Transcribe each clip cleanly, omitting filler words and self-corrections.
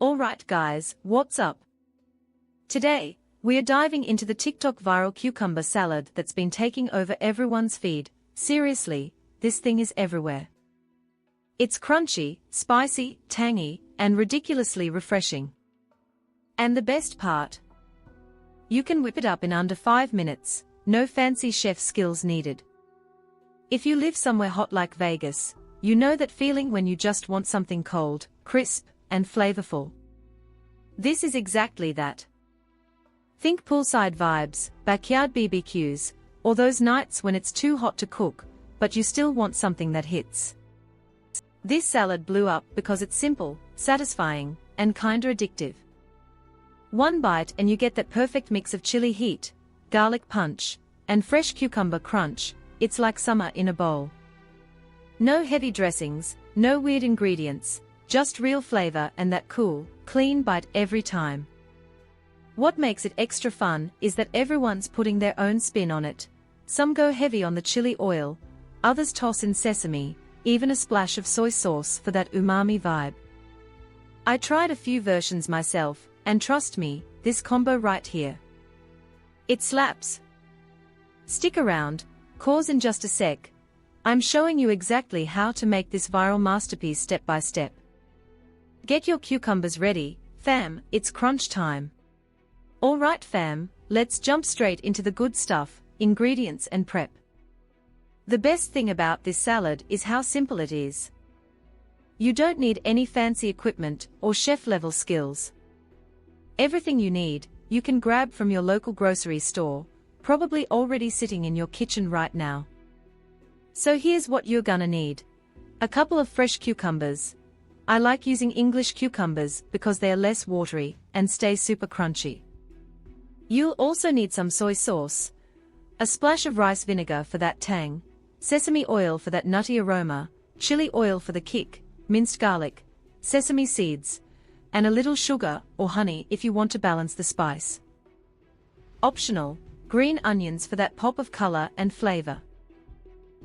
Alright guys, what's up? Today, we are diving into the TikTok viral cucumber salad that's been taking over everyone's feed. Seriously, this thing is everywhere. It's crunchy, spicy, tangy, and ridiculously refreshing. And the best part? You can whip it up in under 5 minutes, no fancy chef skills needed. If you live somewhere hot like Vegas, you know that feeling when you just want something cold, crisp, and flavorful. This is exactly that. Think poolside vibes, backyard BBQs, or those nights when it's too hot to cook, but you still want something that hits. This salad blew up because it's simple, satisfying, and kinda addictive. One bite and you get that perfect mix of chili heat, garlic punch, and fresh cucumber crunch. It's like summer in a bowl. No heavy dressings, no weird ingredients, just real flavor and that cool, clean bite every time. What makes it extra fun is that everyone's putting their own spin on it. Some go heavy on the chili oil, others toss in sesame, even a splash of soy sauce for that umami vibe. I tried a few versions myself, and trust me, this combo right here, it slaps. Stick around, cause in just a sec. I'm showing you exactly how to make this viral masterpiece step by step. Get your cucumbers ready, fam, it's crunch time. Alright fam, let's jump straight into the good stuff, ingredients and prep. The best thing about this salad is how simple it is. You don't need any fancy equipment or chef-level skills. Everything you need, you can grab from your local grocery store, probably already sitting in your kitchen right now. So here's what you're gonna need. A couple of fresh cucumbers. I like using English cucumbers because they are less watery and stay super crunchy. You'll also need some soy sauce, a splash of rice vinegar for that tang, sesame oil for that nutty aroma, chili oil for the kick, minced garlic, sesame seeds, and a little sugar or honey if you want to balance the spice. Optional, green onions for that pop of color and flavor.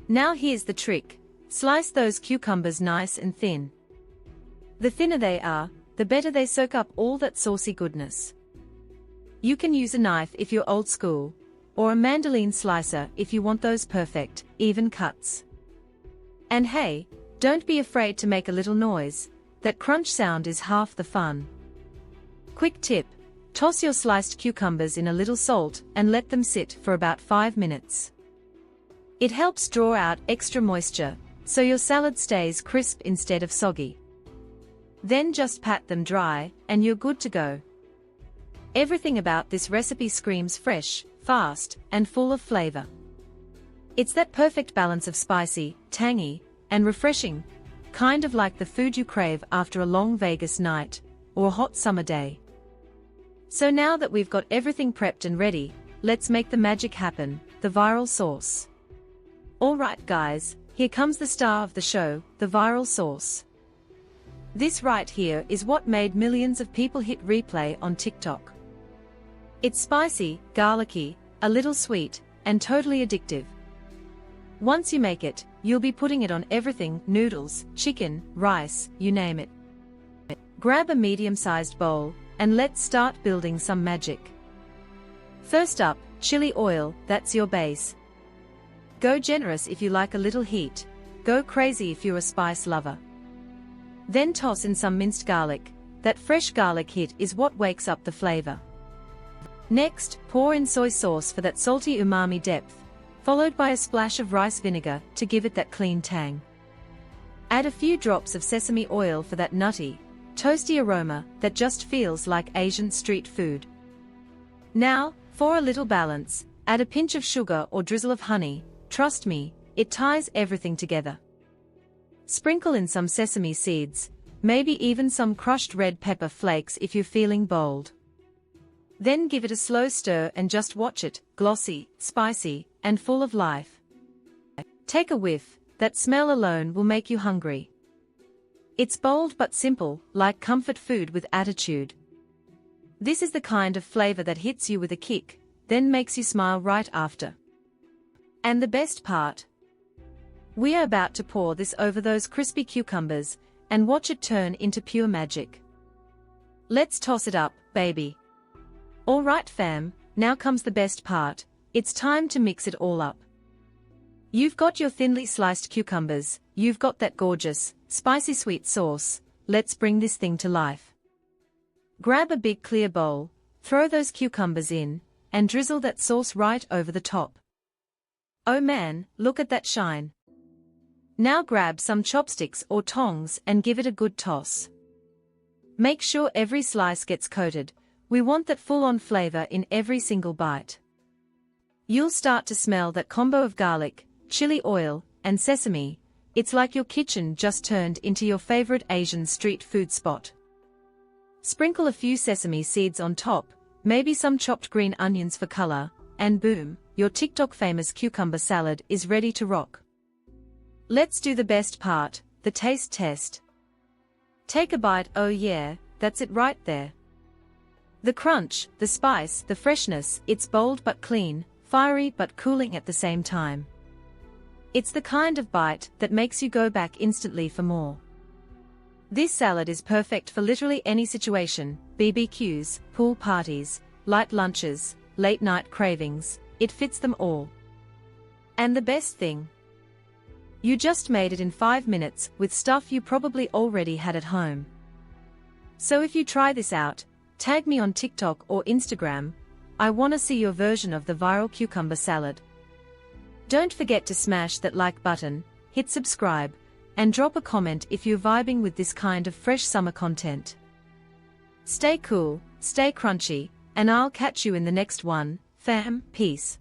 Now here's the trick. Slice those cucumbers nice and thin. The thinner they are, the better they soak up all that saucy goodness. You can use a knife if you're old school, or a mandolin slicer if you want those perfect, even cuts. And hey, don't be afraid to make a little noise. That crunch sound is half the fun. Quick tip, toss your sliced cucumbers in a little salt and let them sit for about 5 minutes. It helps draw out extra moisture, so your salad stays crisp instead of soggy. Then just pat them dry, and you're good to go. Everything about this recipe screams fresh, fast, and full of flavor. It's that perfect balance of spicy, tangy, and refreshing, kind of like the food you crave after a long Vegas night, or a hot summer day. So now that we've got everything prepped and ready, let's make the magic happen, the viral sauce. Alright guys, here comes the star of the show, the viral sauce. This right here is what made millions of people hit replay on TikTok. It's spicy, garlicky, a little sweet, and totally addictive. Once you make it, you'll be putting it on everything, noodles, chicken, rice, you name it. Grab a medium-sized bowl, and let's start building some magic. First up, chili oil, that's your base. Go generous if you like a little heat, go crazy if you're a spice lover. Then toss in some minced garlic. That fresh garlic hit is what wakes up the flavor. Next, pour in soy sauce for that salty umami depth, followed by a splash of rice vinegar to give it that clean tang. Add a few drops of sesame oil for that nutty, toasty aroma that just feels like Asian street food. Now, for a little balance, add a pinch of sugar or drizzle of honey. Trust me, it ties everything together. Sprinkle in some sesame seeds, maybe even some crushed red pepper flakes if you're feeling bold. Then give it a slow stir and just watch it, glossy, spicy, and full of life. Take a whiff, that smell alone will make you hungry. It's bold but simple, like comfort food with attitude. This is the kind of flavor that hits you with a kick, then makes you smile right after. And the best part? We are about to pour this over those crispy cucumbers, and watch it turn into pure magic. Let's toss it up, baby. Alright fam, now comes the best part. It's time to mix it all up. You've got your thinly sliced cucumbers, you've got that gorgeous, spicy sweet sauce. Let's bring this thing to life. Grab a big clear bowl, throw those cucumbers in, and drizzle that sauce right over the top. Oh man, look at that shine. Now grab some chopsticks or tongs and give it a good toss. Make sure every slice gets coated. We want that full-on flavor in every single bite. You'll start to smell that combo of garlic, chili oil, and sesame. It's like your kitchen just turned into your favorite Asian street food spot. Sprinkle a few sesame seeds on top, maybe some chopped green onions for color, and boom, your TikTok famous cucumber salad is ready to rock. Let's do the best part, the taste test. Take a bite. Oh yeah, that's it right there. The crunch, the spice, the freshness, it's bold but clean, fiery but cooling at the same time. It's the kind of bite that makes you go back instantly for more. This salad is perfect for literally any situation: BBQs, pool parties, light lunches, late night cravings. It fits them all. And the best thing? You just made it in 5 minutes with stuff you probably already had at home. So if you try this out, tag me on TikTok or Instagram. I want to see your version of the viral cucumber salad. Don't forget to smash that like button, hit subscribe, and drop a comment if you're vibing with this kind of fresh summer content. Stay cool, stay crunchy, and I'll catch you in the next one, fam. Peace.